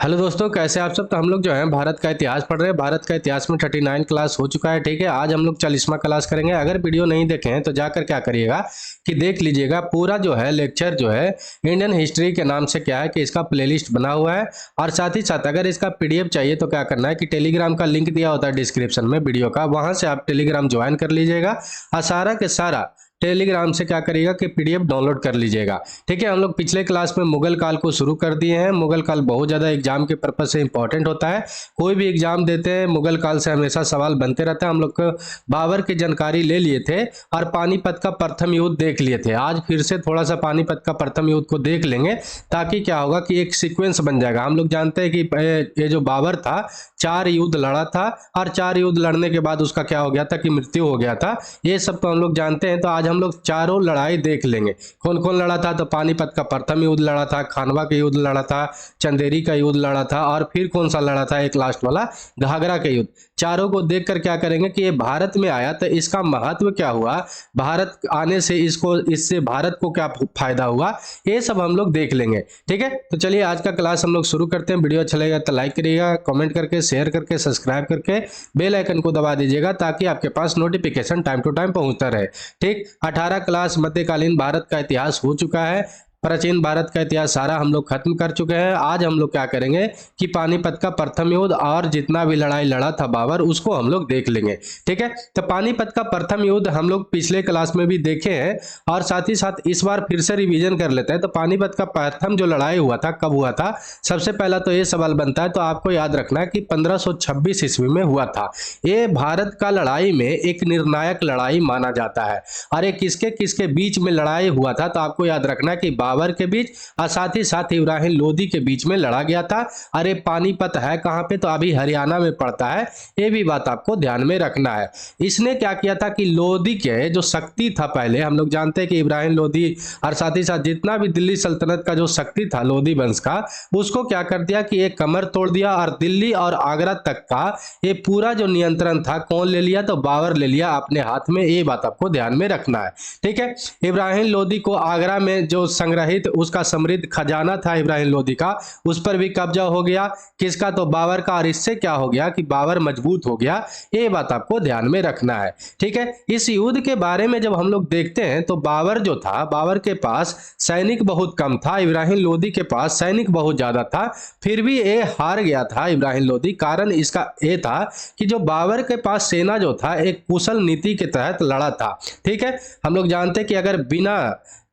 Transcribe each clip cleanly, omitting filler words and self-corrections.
Hello दोस्तों, कैसे आप सब। तो हम लोग जो है भारत का इतिहास पढ़ रहे हैं। भारत का इतिहास में 39 क्लास हो चुका है। ठीक है, आज हम लोग 40वां क्लास करेंगे। अगर वीडियो नहीं देखे हैं तो जाकर क्या करिएगा कि देख लीजिएगा। पूरा जो है लेक्चर जो है इंडियन हिस्ट्री के नाम से क्या है कि इसका प्लेलिस्ट बना हुआ है। और साथ ही साथ अगर इसका पीडीएफ चाहिए तो क्या करना है कि टेलीग्राम का लिंक दिया होता है डिस्क्रिप्शन में वीडियो का, वहां से आप टेलीग्राम ज्वाइन कर लीजिएगा और सारा के सारा टेलीग्राम से क्या करिएगा कि पीडीएफ डाउनलोड कर लीजिएगा। ठीक है, हम लोग पिछले क्लास में मुगल काल को शुरू कर दिए हैं। मुगल काल बहुत ज़्यादा एग्जाम के पर्पज से इंपॉर्टेंट होता है। कोई भी एग्जाम देते हैं मुगल काल से हमेशा सवाल बनते रहते हैं। हम लोग को बाबर की जानकारी ले लिए थे और पानीपत का प्रथम युद्ध देख लिए थे। आज फिर से थोड़ा सा पानीपत का प्रथम युद्ध को देख लेंगे, ताकि क्या होगा कि एक सीक्वेंस बन जाएगा। हम लोग जानते हैं कि ये जो बाबर था 4 युद्ध लड़ा था और 4 युद्ध लड़ने के बाद उसका क्या हो गया था कि मृत्यु हो गया था। ये सब तो हम लोग जानते हैं। तो आज हम लोग चारों लड़ाई देख लेंगे। कौन कौन लड़ा था, तो पानीपत का प्रथम युद्ध लड़ा था, खानवा का युद्ध लड़ा था, चंदेरी का युद्ध लड़ा था और फिर कौन सा लड़ा था एक लास्ट वाला घाघरा का युद्ध। चारों को देखकर क्या करेंगे कि ये भारत में आया तो इसका महत्व क्या हुआ, भारत आने से इससे भारत को क्या फायदा हुआ, ये सब हम लोग देख लेंगे। ठीक है, तो चलिए आज का क्लास हम लोग शुरू करते हैं। वीडियो अच्छा लगेगा तो लाइक करिएगा, कमेंट करके, शेयर करके, सब्सक्राइब करके बेल आइकन को दबा दीजिएगा, ताकि आपके पास नोटिफिकेशन टाइम टू टाइम पहुंचता रहे। ठीक, 18 क्लास मध्यकालीन भारत का इतिहास हो चुका है। प्राचीन भारत का इतिहास सारा हम लोग खत्म कर चुके हैं। आज हम लोग क्या करेंगे कि पानीपत का प्रथम युद्ध और जितना भी लड़ाई लड़ा था बाबर, उसको हम लोग देख लेंगे। ठीक है, तो पानीपत का प्रथम युद्ध हम लोग पिछले क्लास में भी देखे हैं और साथ ही साथ इस बार फिर से रिवीजन कर लेते हैं। तो पानीपत का प्रथम जो लड़ाई हुआ था कब हुआ था, सबसे पहला तो ये सवाल बनता है। तो आपको याद रखना है कि 1526 ईस्वी में हुआ था। ये भारत का लड़ाई में एक निर्णायक लड़ाई माना जाता है। और ये किसके किसके बीच में लड़ाई हुआ था, तो आपको याद रखना है कि बाबर के बीच और साथ ही साथ इब्राहिम लोदी के बीच में लड़ा गया था। अरे पानीपत है कहां पे, तो अभी हरियाणा में पड़ता है। ये भी बात आपको ध्यान में रखना है। इसने क्या किया था कि लोदी के जो शक्ति था, पहले हम लोग जानते हैं कि इब्राहिम लोदी और साथ ही साथ जितना भी दिल्ली सल्तनत का जो शक्ति था लोदी वंश का, उसको क्या कर दिया कि एक कमर तोड़ दिया और दिल्ली और आगरा तक का ये पूरा जो नियंत्रण था कौन ले लिया, तो बाबर ले लिया अपने हाथ में। ये बात आपको ध्यान में रखना है। ठीक है, इब्राहिम लोदी को आगरा में जो संग्रहित उसका समृद्ध खजाना था इब्राहिम लोदी का, उस पर भी कब्जा हो गया। किसका, तो बाबर का। और इससे क्या हो गया कि बाबर मजबूत हो गया। ये बात आपको ध्यान में रखना है। ठीक है, इस युद्ध के बारे में जब हम लोग देखते हैं तो बाबर जो था, बाबर के पास सैनिक बहुत कम था, इब्राहिम लोदी के पास सैनिक बहुत ज्यादा था। फिर भी ये हार गया था इब्राहिम लोदी। कारण इसका ये था कि जो बाबर के पास सेना जो था एक कुशल नीति के तहत लड़ा था। ठीक है, हम लोग जानते हैं कि अगर बिना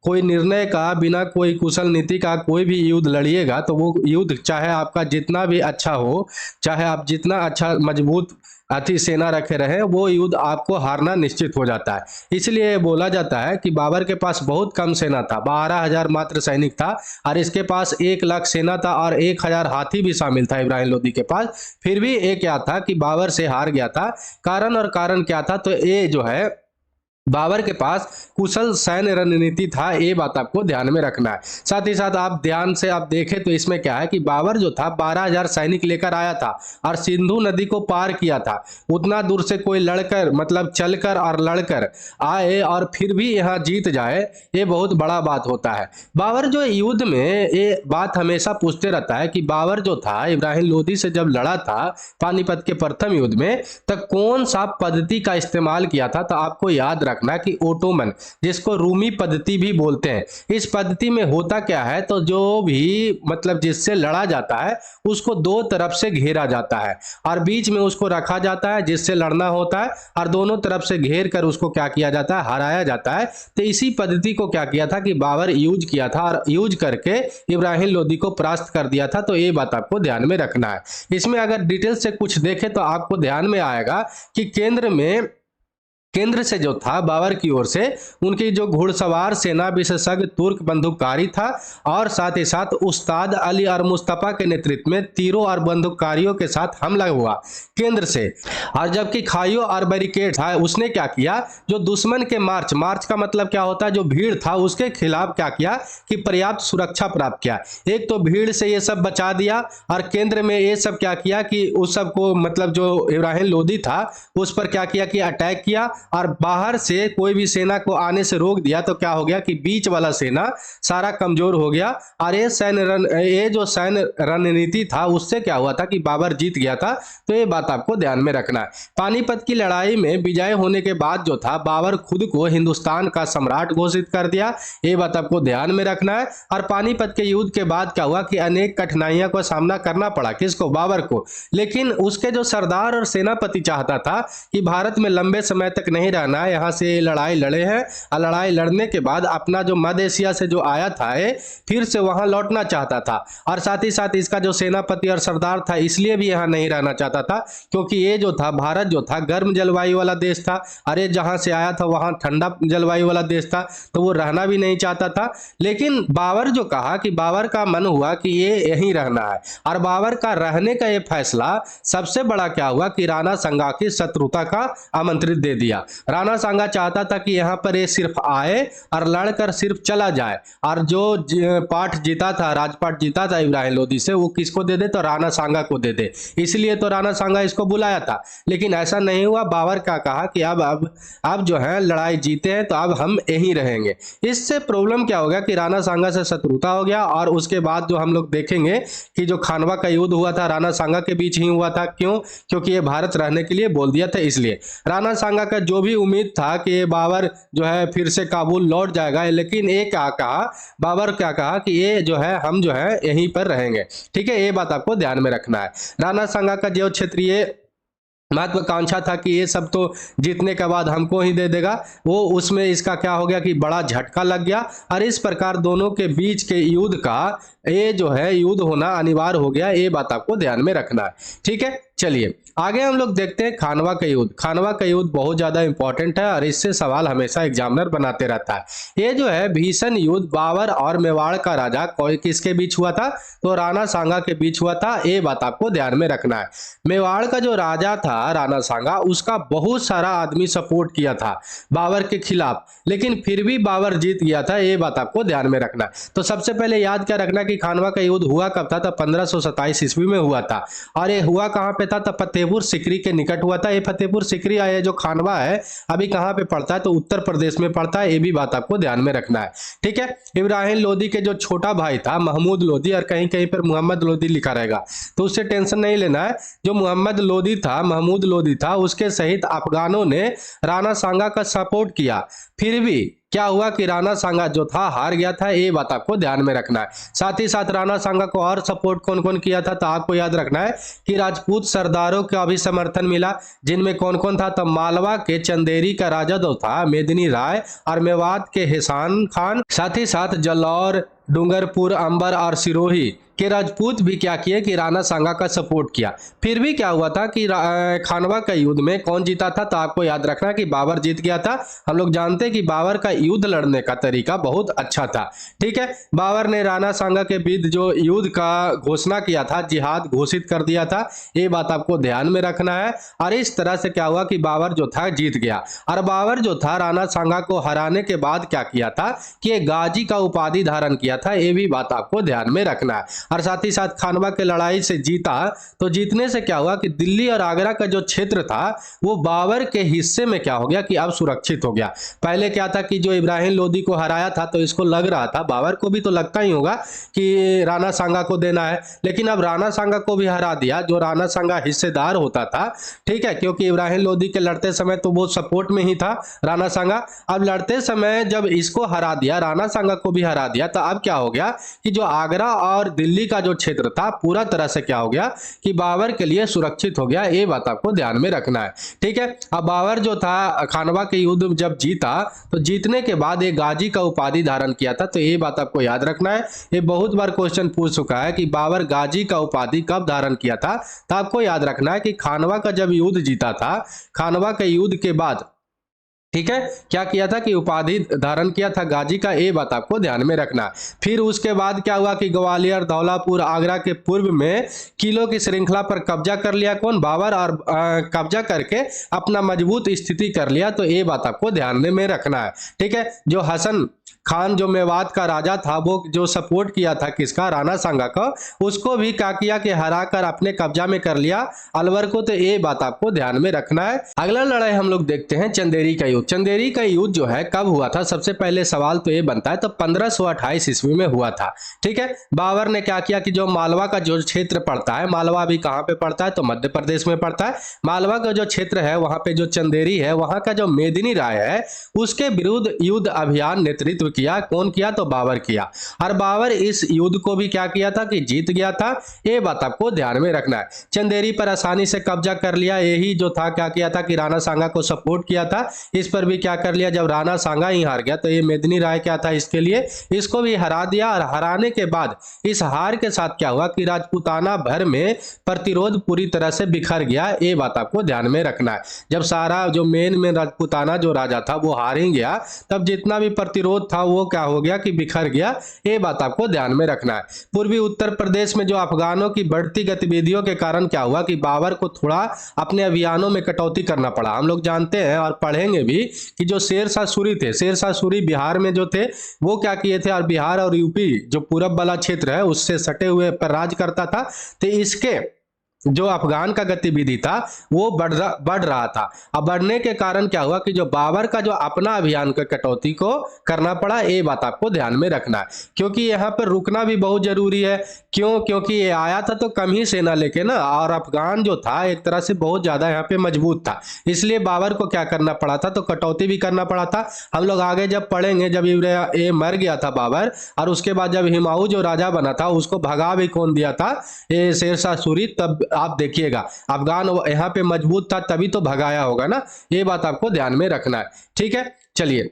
कोई निर्णय का, बिना कोई कुशल नीति का कोई भी युद्ध लड़िएगा तो वो युद्ध चाहे आपका जितना भी अच्छा हो, चाहे आप जितना अच्छा मजबूत अति सेना रखे रहे, वो युद्ध आपको हारना निश्चित हो जाता है। इसलिए बोला जाता है कि बाबर के पास बहुत कम सेना था, 12,000 मात्र सैनिक था और इसके पास 1 लाख सेना था और 1,000 हाथी भी शामिल था इब्राहिम लोदी के पास। फिर भी ये क्या था कि बाबर से हार गया था। कारण क्या था, तो ये जो है बाबर के पास कुशल सैन्य रणनीति था। ये बात आपको ध्यान में रखना है। साथ ही साथ आप ध्यान से आप देखें तो इसमें क्या है कि बाबर जो था 12,000 सैनिक लेकर आया था और सिंधु नदी को पार किया था। उतना दूर से कोई लड़कर, मतलब चलकर और लड़कर आए और फिर भी यहाँ जीत जाए, ये बहुत बड़ा बात होता है। बाबर जो युद्ध में ये बात हमेशा पूछते रहता है कि बाबर जो था इब्राहिम लोदी से जब लड़ा था पानीपत के प्रथम युद्ध में, तब कौन सा पद्धति का इस्तेमाल किया था। तो आपको याद रखना कि ओटोमन, जिसको रूमी पद्धति भी बोलते हैं, इस पद्धति में होता क्या है, तो जो भी मतलब जिससे लड़ा जाता है उसको 2 तरफ से घेरा जाता है और बीच में उसको रखा जाता है जिससे लड़ना होता है, और दोनों तरफ से घेर कर उसको क्या किया जाता है, हराया जाता है। तो इसी पद्धति को क्या किया था कि बाबर यूज किया था और यूज करके इब्राहिम लोदी को परास्त कर दिया था। तो ये बात आपको ध्यान में रखना है। इसमें अगर डिटेल से कुछ देखें तो आपको ध्यान में आएगा कि केंद्र से जो था बाबर की ओर से उनकी जो घुड़सवार सेना विशेषज्ञ तुर्क बंदूककारी था और साथ ही साथ उस्ताद अली और मुस्तफा के नेतृत्व में तीरों और बंदूककारियों के साथ हमला हुआ केंद्र से। और जबकि खाइयों और बैरिकेड था, उसने क्या किया, जो दुश्मन के मार्च का मतलब क्या होता है, जो भीड़ था उसके खिलाफ क्या किया कि पर्याप्त सुरक्षा प्राप्त किया। एक तो भीड़ से ये सब बचा दिया और केंद्र में ये सब क्या किया कि उस सब को, मतलब जो इब्राहिम लोदी था उस पर क्या किया कि अटैक किया और बाहर से कोई भी सेना को आने से रोक दिया तो क्या हो गया कि बीच वाला सेना सारा कमजोर हो गया। और ये जो सैन्य रणनीति था उससे क्या हुआ था कि बाबर जीत गया था। तो ये बात आपको ध्यान में रखना है। पानीपत की लड़ाई में विजय होने के बाद जो था बाबर खुद को हिंदुस्तान का सम्राट घोषित कर दिया, ये बात आपको ध्यान में रखना है। और पानीपत के युद्ध के बाद क्या हुआ कि अनेक कठिनाइयों का सामना करना पड़ा, किसको? बाबर को। लेकिन उसके जो सरदार और सेनापति चाहता था कि भारत में लंबे समय तक नहीं रहना है, यहाँ से लड़ाई लड़े हैं और लड़ाई लड़ने के बाद अपना जो मध्य एशिया से जो आया था ये फिर से वहां लौटना चाहता था। और साथ ही साथ इसका जो सेनापति और सरदार था इसलिए भी यहाँ नहीं रहना चाहता था क्योंकि ये जो था भारत जो था गर्म जलवायु वाला देश था, अरे जहां से आया था वहां ठंडा जलवायु वाला देश था, तो वो रहना भी नहीं चाहता था। लेकिन बाबर जो कहा कि बाबर का मन हुआ कि ये यहीं रहना है, और बाबर का रहने का ये फैसला सबसे बड़ा क्या हुआ कि राणा सांगा की शत्रुता का आमंत्रित दे दिया। राणा सांगा चाहता था कि यहाँ पर ये सिर्फ आए और लड़कर सिर्फ चला जाए, और जो पाठ जीता था, राजपाट जीता था इब्राहिम लोदी से, वो किसको दे दे? तो राणा सांगा को दे दे। इसलिए तो राणा सांगा इसको बुलाया था। लेकिन ऐसा नहीं हुआ। बाबर क्या कहा कि अब जो है लड़ाई जीते हैं तो अब हम यहीं रहेंगे। इससे प्रॉब्लम क्या हो गया कि राणा सांगा से शत्रुता हो गया। और उसके बाद जो हम लोग देखेंगे कि जो खानवा का युद्ध हुआ था राणा सांगा के बीच ही हुआ था। क्यों? क्योंकि ये भारत रहने के लिए बोल दिया था। इसलिए राणा सांगा का जो भी उम्मीद था कि ये बाबर जो है फिर से काबुल लौट जाएगा, लेकिन ये क्या कहा, बाबर क्या कहा कि ये जो है हम जो है यहीं पर रहेंगे। ठीक है, ये बात आपको ध्यान में रखना है। राणा सांगा का जो क्षेत्रीय महत्वाकांक्षा था कि ये सब तो जीतने के बाद हमको ही दे देगा, वो उसमें इसका क्या हो गया कि बड़ा झटका लग गया। और इस प्रकार दोनों के बीच के युद्ध का ये जो है युद्ध होना अनिवार्य हो गया। ये बात आपको ध्यान में रखना है। ठीक है, चलिए आगे हम लोग देखते हैं खानवा का युद्ध। खानवा का युद्ध बहुत ज्यादा इंपॉर्टेंट है और इससे सवाल हमेशा एग्जामिनर बनाते रहता है। ये जो है भीषण युद्ध बाबर और मेवाड़ का राजा किसके बीच हुआ था? तो राणा सांगा के बीच हुआ था। ये बात आपको ध्यान में रखना है। मेवाड़ का जो राजा था राणा सांगा, उसका बहुत सारा आदमी सपोर्ट किया था बाबर के खिलाफ, लेकिन फिर भी बाबर जीत गया था। ये बात आपको ध्यान में रखना है। तो सबसे पहले याद क्या रखना कि खानवा का युद्ध हुआ कब था? तो 1527 ईस्वी में हुआ था। और ये हुआ कहां पे था? तो फतेहपुर सिकरी के निकट हुआ था। ये फतेहपुर सिकरी है जो खानवा है अभी कहां पे पड़ता है? तो उत्तर प्रदेश में पड़ता है। ये भी बात आपको ध्यान में रखना है। ठीक है, इब्राहिम लोदी के जो छोटा भाई था महमूद लोदी, और कहीं कहीं पर मोहम्मद लोदी लिखा रहेगा तो उससे टेंशन नहीं लेना है। जो मोहम्मद लोदी था, महमूद लोदी था, उसके सहित अफगानों ने राणा सांगा का सपोर्ट किया। फिर भी क्या हुआ कि राणा सांगा जो था हार गया था। ये बात आपको ध्यान में रखना है। साथ ही साथ राणा सांगा को और सपोर्ट कौन कौन किया था? तो आपको याद रखना है कि राजपूत सरदारों का भी समर्थन मिला, जिनमें कौन कौन था? तो मालवा के चंदेरी का राजा जो था मेदिनी राय, और मेवात के हेसान खान, साथ ही साथ जलौर, डूंगरपुर, अंबर और सिरोही के राजपूत भी क्या किए कि राणा सांगा का सपोर्ट किया। फिर भी क्या हुआ था कि खानवा का युद्ध में कौन जीता था? तो आपको याद रखना कि बाबर जीत गया था। हम लोग जानते हैं कि बाबर का युद्ध लड़ने का तरीका बहुत अच्छा था। ठीक है, बाबर ने राणा सांगा के विरुद्ध जो युद्ध का घोषणा किया था, जिहाद घोषित कर दिया था। ये बात आपको ध्यान में रखना है। और इस तरह से क्या हुआ कि बाबर जो था जीत गया। और बाबर जो था राणा सांगा को हराने के बाद क्या किया था कि गाजी का उपाधि धारण किया था। ये भी बात आपको ध्यान में रखना है। और साथ ही साथ खानवा के लड़ाई से जीता, तो जीतने से क्या हुआ कि दिल्ली और आगरा का जो क्षेत्र था वो बाबर के हिस्से में क्या हो गया कि अब सुरक्षित हो गया। पहले क्या था कि जो इब्राहिम लोदी को हराया था तो इसको लग रहा था, बाबर को भी तो लगता ही होगा कि राणा सांगा को देना है, लेकिन अब राणा सांगा को भी हरा दिया जो राणा सांगा हिस्सेदार होता था। ठीक है, क्योंकि इब्राहिम लोदी के लड़ते समय तो वो सपोर्ट में ही था राणा सांगा। अब लड़ते समय जब इसको हरा दिया, राणा सांगा को भी हरा दिया, तो अब क्या हो गया कि जो आगरा और दिल्ली का जो क्षेत्र था पूरा तरह से क्या हो गया कि बाबर के लिए सुरक्षित हो गया। ये बात आपको ध्यान में रखना है। ठीक है, अब बाबर जो था खानवा के युद्ध जब जीता तो जीतने के बाद एक गाजी का उपाधि धारण किया था। तो ये बात आपको याद रखना है। ये बहुत बार क्वेश्चन पूछ चुका है कि बाबर गाजी का उपाधि कब धारण किया था। तो आपको याद रखना है कि खानवा का जब युद्ध जीता था, खानवा के युद्ध के बाद ठीक है क्या किया था कि उपाधि धारण किया था गाजी का। ये बात आपको ध्यान में रखना। फिर उसके बाद क्या हुआ कि ग्वालियर, धौलापुर, आगरा के पूर्व में किलों की श्रृंखला पर कब्जा कर लिया कौन? बाबर, और कब्जा करके अपना मजबूत स्थिति कर लिया। तो ये बात आपको ध्यान में रखना है। ठीक है, जो हसन खान जो मेवात का राजा था वो जो सपोर्ट किया था किसका, राणा सांगा का, उसको भी क्या किया कि हरा कर अपने कब्जा में कर लिया अलवर को। तो ये बात आपको ध्यान में रखना है। अगला लड़ाई हम लोग देखते हैं चंदेरी का युद्ध। चंदेरी का युद्ध जो है कब हुआ था, सबसे पहले सवाल तो ये बनता है, तो 1528 ईस्वी में हुआ था। ठीक है, बाबर ने क्या किया कि जो मालवा का जो क्षेत्र पड़ता है, मालवा अभी कहाँ पे पड़ता है तो मध्य प्रदेश में पड़ता है, मालवा का जो क्षेत्र है वहां पे जो चंदेरी है, वहां का जो मेदिनी राय है उसके विरुद्ध युद्ध अभियान नेतृत्व किया। कौन किया तो बाबर किया। और बाबर इस युद्ध को भी क्या किया था कि जीत गया था। ये बात आपको ध्यान में रखना है। चंदेरी पर आसानी से कब्जा कर लिया। यही जो था क्या किया था कि राणा सांगा को सपोर्ट किया था, इस पर भी क्या कर लिया। जब राणा सांगा ही हार गया तो ये मेदिनी राय क्या था इसके लिए, इसको भी हरा दिया। और हराने के बाद इस हार के साथ क्या हुआ कि राजपूताना भर में प्रतिरोध पूरी तरह से बिखर गया। ये बात आपको ध्यान में रखना है। जब सारा जो मेन राजपूताना जो राजा था वो हार ही गया, तब जितना भी प्रतिरोध था वो क्या हो गया कि बिखर गया। ये बात आपको ध्यान में रखना है। पूर्वी उत्तर प्रदेश में जो अफगानों की बढ़ती गतिविधियों के कारण क्या हुआ कि बाबर को थोड़ा अपने अभियानों में कटौती करना पड़ा। हम लोग जानते हैं और पढ़ेंगे भी कि जो शेरशाह सूरी थे, शेरशाह सूरी बिहार में जो थे वो क्या किए थे, और बिहार और यूपी जो पूरब वाला क्षेत्र है उससे सटे हुए पर राज करता था। तो इसके जो अफगान का गतिविधि था वो बढ़ रहा था। अब बढ़ने के कारण क्या हुआ कि जो बाबर का जो अपना अभियान का कटौती को करना पड़ा। ये बात आपको ध्यान में रखना है, क्योंकि यहाँ पर रुकना भी बहुत जरूरी है। क्यों, क्योंकि ये आया था तो कम ही सेना लेके ना, और अफगान जो था एक तरह से बहुत ज्यादा यहाँ पे मजबूत था, इसलिए बाबर को क्या करना पड़ा था तो कटौती भी करना पड़ा था। हम लोग आगे जब पढ़ेंगे, जब ये मर गया था बाबर और उसके बाद जब हिमायू जो राजा बना था उसको भगा भी कौन दिया था, ये शेरशाह सूरी। तब आप देखिएगा अफगान यहाँ पे मजबूत था तभी तो भगाया होगा ना। ये बात आपको ध्यान में रखना है। ठीक है, चलिए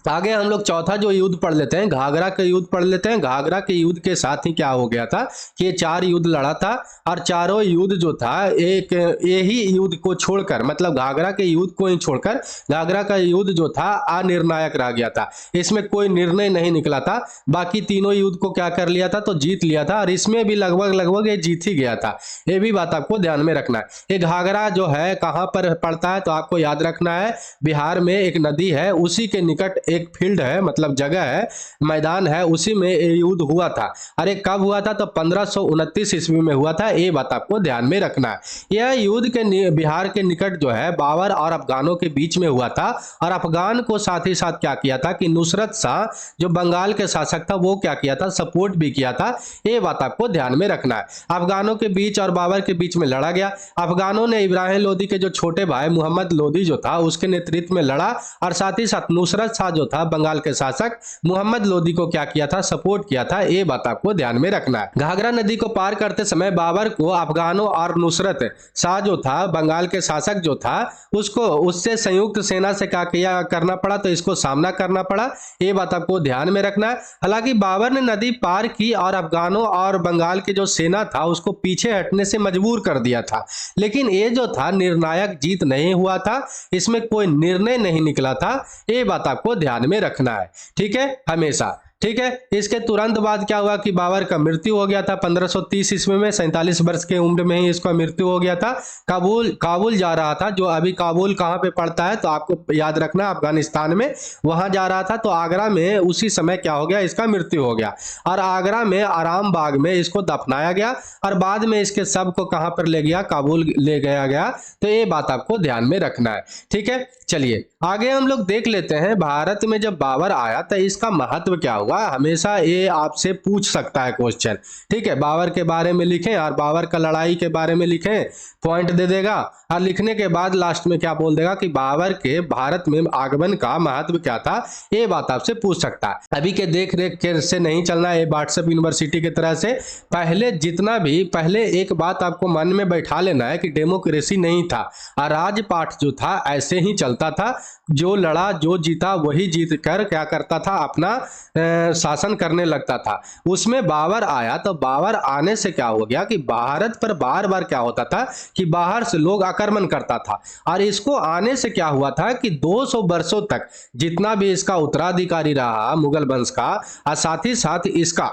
आगे हम लोग चौथा जो युद्ध पढ़ लेते हैं, घाघरा का युद्ध पढ़ लेते हैं। घाघरा के युद्ध के साथ ही क्या हो गया था कि ये 4 युद्ध लड़ा था, और चारों युद्ध जो था एक यही युद्ध को छोड़कर, मतलब घाघरा के युद्ध को ही छोड़कर घाघरा का युद्ध जो था अनिर्णायक रह गया था। इसमें कोई निर्णय नहीं निकला था। बाकी तीनों युद्ध को क्या कर लिया था तो जीत लिया था, और इसमें भी लगभग ये जीत ही गया था। ये भी बात आपको ध्यान में रखना है। ये घाघरा जो है कहाँ पर पड़ता है तो आपको याद रखना है, बिहार में एक नदी है उसी के निकट एक फील्ड है, मतलब जगह है, मैदान है, उसी में ये युद्ध हुआ था। अरे कब हुआ था तो 1529 ईस्वी में हुआ था। ये बात आपको ध्यान में रखना है। यह युद्ध के बिहार के निकट जो है बाबर और अफगानों के बीच में हुआ था। और अफगान को साथ ही साथ क्या किया था कि नुसरत शाह जो बंगाल के शासक था वो क्या किया था, सपोर्ट भी किया था। ये बात आपको ध्यान में रखना है। अफगानों के बीच और बाबर के बीच में लड़ा गया। अफगानों ने इब्राहिम लोदी के जो छोटे भाई मोहम्मद लोदी जो था उसके नेतृत्व में लड़ा, और साथ ही साथ नुसरत शाह जो था बंगाल के शासक मोहम्मद लोदी को क्या किया था, सपोर्ट किया था। ये बात आपको ध्यान में रखना है। घाघरा नदी को पार करते समय बाबर को अफगानों और नुसरत शाह जो था बंगाल के शासक जो था उससे संयुक्त सेना से क्या किया करना पड़ा, तो इसको सामना करना पड़ा। ये बात आपको ध्यान में रखना है। हालांकि बाबर ने नदी पार की और अफगानों और बंगाल की जो सेना था उसको पीछे हटने से मजबूर कर दिया था, लेकिन ये जो था निर्णायक जीत नहीं हुआ था, इसमें कोई निर्णय नहीं निकला था। ये बात आपको ध्यान में रखना है। ठीक है, हमेशा। ठीक है, इसके तुरंत बाद क्या हुआ कि बाबर का मृत्यु हो गया था 1530 ईस्वी में। 47 वर्ष के उम्र में ही इसका मृत्यु हो गया था। काबुल जा रहा था, जो अभी काबुल कहाँ पे पड़ता है तो आपको याद रखना, अफगानिस्तान में, वहां जा रहा था। तो आगरा में उसी समय क्या हो गया, इसका मृत्यु हो गया, और आगरा में आराम बाग में इसको दफनाया गया, और बाद में इसके शव को कहाँ पर ले गया, काबुल ले गया। तो ये बात आपको ध्यान में रखना है। ठीक है, चलिए आगे हम लोग देख लेते हैं भारत में जब बाबर आया तो इसका महत्व क्या हुआ। हमेशा ये आपसे पूछ सकता है क्वेश्चन। ठीक है, बाबर के बारे में लिखें और बाबर का लड़ाई के बारे में लिखें, पॉइंट दे देगा, और लिखने के बाद लास्ट में क्या बोल देगा कि बाबर के भारत में आगमन का महत्व क्या था। ये बात आपसे पूछ सकता है। अभी के देख रेख के से नहीं चलना है, व्हाट्सएप यूनिवर्सिटी की तरह से। पहले एक बात आपको मन में बैठा लेना है कि डेमोक्रेसी नहीं था, और राजपाट जो था ऐसे ही चलता था। जो लड़ा जो जीता वही जीत कर क्या करता था, अपना शासन करने लगता था। उसमें बाबर आया तो बाबर आने से क्या हो गया कि भारत पर बार बार क्या होता था कि बाहर से लोग आक्रमण करता था, और इसको आने से क्या हुआ था कि 200 वर्षों तक जितना भी इसका उत्तराधिकारी रहा मुगल वंश का, और साथ ही साथ इसका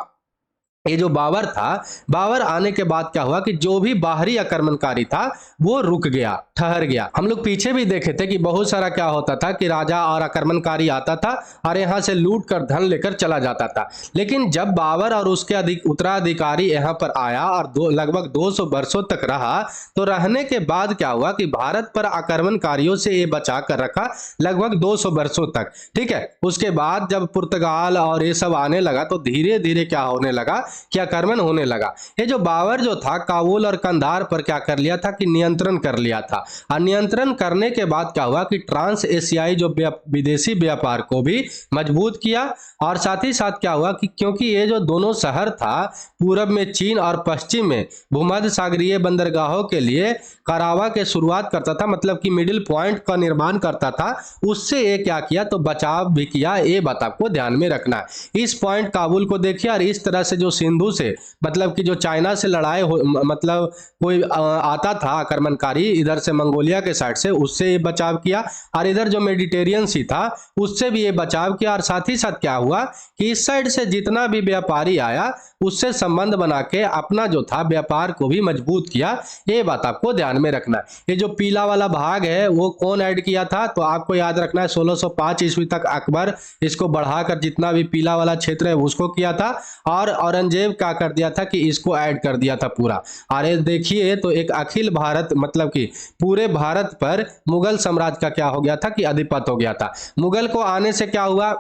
ये जो बाबर था, बाबर आने के बाद क्या हुआ कि जो भी बाहरी आक्रमणकारी था वो रुक गया, ठहर गया। हम लोग पीछे भी देखे थे कि बहुत सारा क्या होता था कि राजा और आक्रमणकारी आता था और यहाँ से लूट कर धन लेकर चला जाता था। लेकिन जब बाबर और उसके उत्तराधिकारी यहाँ पर आया और लगभग 200 वर्षों तक रहा, तो रहने के बाद क्या हुआ कि भारत पर आक्रमणकारियों से ये बचा कर रखा लगभग 200 वर्षों तक। ठीक है, उसके बाद जब पुर्तगाल और ये सब आने लगा तो धीरे धीरे क्या होने लगा कि आक्रमण होने लगा। ये जो बाबर जो था काबुल और कंधार पर क्या कर लिया था कि नियंत्रण कर लिया था। और नियंत्रण करने के बाद क्या हुआ कि ट्रांस एशियाई जो विदेशी व्यापार को भी मजबूत किया। और साथ ही साथ क्या हुआ कि क्योंकि ये जो दोनों शहर था पूरब में चीन और पश्चिम में भूमध्य सागरीय बंदरगाहों के लिए करावा के शुरुआत करता था, मतलब कि मिडिल पॉइंट का निर्माण करता था, उससे ये क्या किया तो बचाव भी किया। ये बात आपको ध्यान में रखना है। इस पॉइंट काबुल को देखिए और इस तरह से जो सिंधु से मतलब कि जो चाइना से लड़ाई मतलब कोई आता था आक्रमणकारी इधर से मंगोलिया के साइड से, उससे ये बचाव किया। और इधर जो मेडिटेरियन सी था उससे भी ये बचाव किया। और साथ ही साथ क्या हुआ कि इस साइड से जितना भी व्यापारी आया उससे संबंध बना के अपना जो था व्यापार को भी मजबूत किया। ये बात आपको ध्यान में रखना है। ये जो पीला वाला भाग है वो कौन ऐड किया था तो आपको याद रखना है 1605 ईस्वी तक अकबर इसको बढ़ाकर जितना भी पीला वाला क्षेत्र है उसको किया था। और औरंगजेब क्या कर दिया था कि इसको ऐड कर दिया था पूरा। अरे देखिए तो एक अखिल भारत मतलब कि पूरे भारत पर मुगल साम्राज्य का क्या हो गया था कि अधिपत्य हो गया था। मुगल को आने से क्या हुआ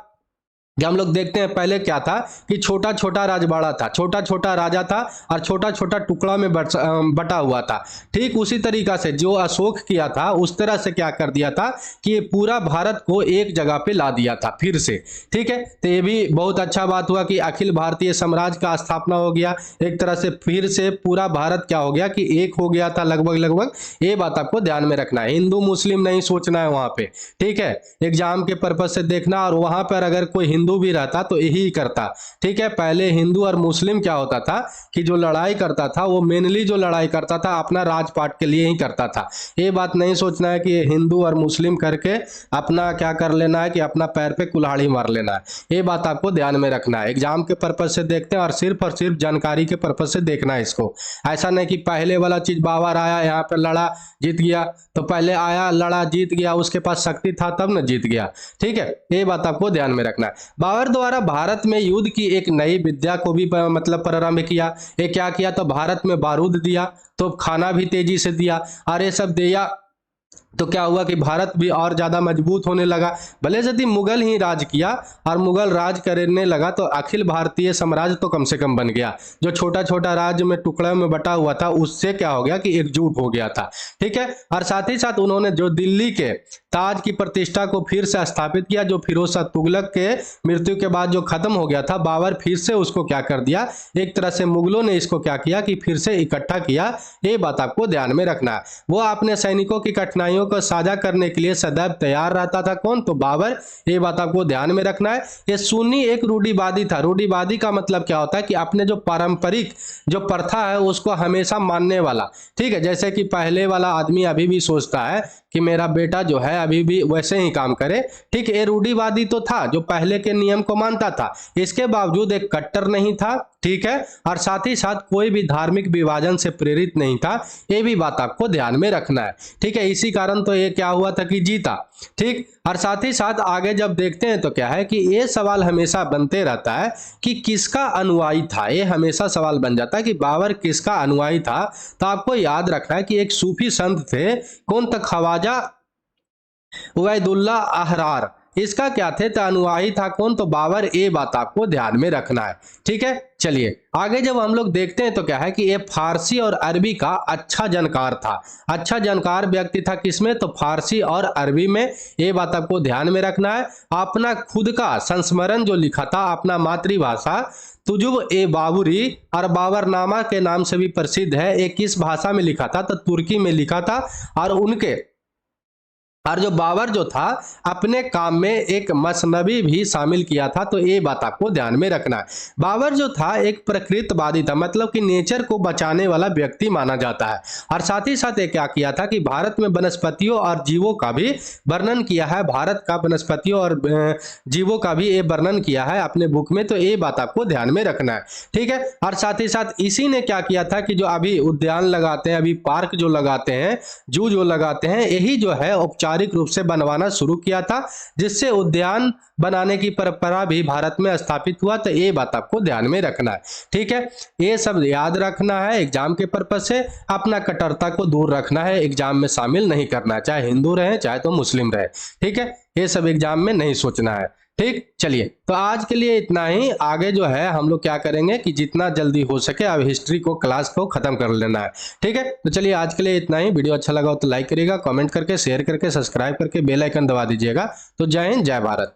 कि हम लोग देखते हैं पहले क्या था कि छोटा छोटा राजवाड़ा था, छोटा छोटा राजा था और छोटा छोटा टुकड़ा में बटा हुआ था। ठीक उसी तरीका से जो अशोक किया था उस तरह से क्या कर दिया था कि ये पूरा भारत को एक जगह पे ला दिया था फिर से। ठीक है, तो ये भी बहुत अच्छा बात हुआ कि अखिल भारतीय साम्राज्य का स्थापना हो गया। एक तरह से फिर से पूरा भारत क्या हो गया कि एक हो गया था लगभग लगभग। ये बात आपको ध्यान में रखना है, हिंदू मुस्लिम नहीं सोचना है वहां पे। ठीक है, एग्जाम के पर्पज से देखना। और वहां पर अगर कोई हिंदू भी रहता तो यही करता। ठीक है, पहले हिंदू और मुस्लिम क्या होता था कि जो लड़ाई करता था वो मेनली जो लड़ाई करता था अपना राजपाट के लिए ही करता था। ये बात नहीं सोचना है कि हिंदू और मुस्लिम करके अपना क्या कर लेना है कि अपना पैर पे कुल्हाड़ी मार लेना है। ये बात आपको ध्यान में रखना है। एग्जाम के पर्पज से देखते हैं और सिर्फ जानकारी के पर्पज से देखना है इसको। ऐसा नहीं कि पहले वाला चीज बाबर आया यहाँ पे लड़ा जीत गया, तो पहले आया लड़ा जीत गया, उसके पास शक्ति था तब न जीत गया। ठीक है, ये बात आपको ध्यान में रखना है। बाबर द्वारा भारत में युद्ध की एक नई विद्या को भी मतलब प्रारंभ किया। ये क्या किया तो भारत में बारूद दिया, तो खाना भी तेजी से दिया और ये सब दिया तो क्या हुआ कि भारत भी और ज्यादा मजबूत होने लगा। भले यदि मुगल ही राज किया और मुगल राज करने लगा तो अखिल भारतीय साम्राज्य तो कम से कम बन गया। जो छोटा छोटा राज्य में टुकड़ों में बटा हुआ था उससे क्या हो गया कि एकजुट हो गया था। ठीक है, और साथ ही साथ उन्होंने जो दिल्ली के ताज की प्रतिष्ठा को फिर से स्थापित किया, जो फिरोज शाह तुगलक के मृत्यु के बाद जो खत्म हो गया था, बाबर फिर से उसको क्या कर दिया, एक तरह से मुगलों ने इसको क्या किया कि फिर से इकट्ठा किया। ये बात आपको ध्यान में रखना है। वो अपने सैनिकों की कठिनाइयों को साझा करने के लिए सदैव तैयार रहता था। कौन तो बाबर। ये बात आपको ध्यान में रखना है। ये सुन्नी एक रूढ़िवादी था। रूढ़िवादी का मतलब क्या होता है कि अपने जो पारंपरिक जो प्रथा है उसको हमेशा मानने वाला। ठीक है, जैसे कि पहले वाला आदमी अभी भी सोचता है कि मेरा बेटा जो है अभी भी वैसे ही काम करे। ठीक है, ये रूढ़िवादी तो था जो पहले के नियम को मानता था, इसके बावजूद एक कट्टर नहीं था। ठीक है, और साथ ही साथ कोई भी धार्मिक विभाजन से प्रेरित नहीं था। ये भी बात आपको ध्यान में रखना है। ठीक है, इसी कारण तो ये क्या हुआ था कि जीता। ठीक, और साथ ही साथ आगे जब देखते हैं तो क्या है कि ये सवाल हमेशा बनते रहता है कि किसका अनुयायी था। ये हमेशा सवाल बन जाता है कि बाबर किसका अनुयायी था। तो आपको याद रखना है कि एक सूफी संत थे, कौन तक ख्वाजा उबैदुल्लाह अहरार, इसका क्या थे तो अनुयायी था कौन तो बाबर। ये बात आपको ध्यान में रखना है। ठीक है, चलिए आगे जब हम लोग देखते हैं तो क्या है कि ये फारसी और अरबी का अच्छा जानकार था। अच्छा जानकार व्यक्ति था किसमें तो फारसी और अरबी में। ये बात आपको ध्यान में रखना है। अपना खुद का संस्मरण जो लिखा था अपना मातृभाषा तुजुब ए बाबुरी और बाबरनामा के नाम से भी प्रसिद्ध है। ये किस भाषा में लिखा था तो तुर्की में लिखा था। और उनके और जो बाबर जो था अपने काम में एक मसनबी भी शामिल किया था, तो ये बात आपको ध्यान में रखना है। बाबर जो था एक प्रकृतवादी था, मतलब कि नेचर को बचाने वाला व्यक्ति माना जाता है। और साथ ही साथ ये क्या किया था कि भारत में वनस्पतियों और जीवों का भी वर्णन किया है, भारत का वनस्पतियों और जीवों का भी ये वर्णन किया है अपने बुक में, तो ये बात आपको ध्यान में रखना है, ठीक है। और साथ ही साथ इसी ने क्या किया था कि जो अभी उद्यान लगाते हैं, अभी पार्क जो लगाते हैं, जू जो लगाते हैं, यही जो है औपचारिक रूप से बनवाना शुरू किया था, जिससे उद्यान बनाने की परंपरा भी भारत में स्थापित हुआ। तो ये बात आपको ध्यान में रखना है, ठीक है। ये सब याद रखना है एग्जाम के पर्पज से, अपना कट्टरता को दूर रखना है, एग्जाम में शामिल नहीं करना है, चाहे हिंदू रहे चाहे तो मुस्लिम रहे, ठीक है। ये सब एग्जाम में नहीं सोचना है, ठीक। चलिए, तो आज के लिए इतना ही। आगे जो है हम लोग क्या करेंगे कि जितना जल्दी हो सके अब हिस्ट्री को, क्लास को खत्म कर लेना है, ठीक है। तो चलिए आज के लिए इतना ही। वीडियो अच्छा लगा हो तो लाइक करिएगा, कमेंट करके, शेयर करके, सब्सक्राइब करके बेल आइकन दबा दीजिएगा। तो जय हिंद, जय भारत।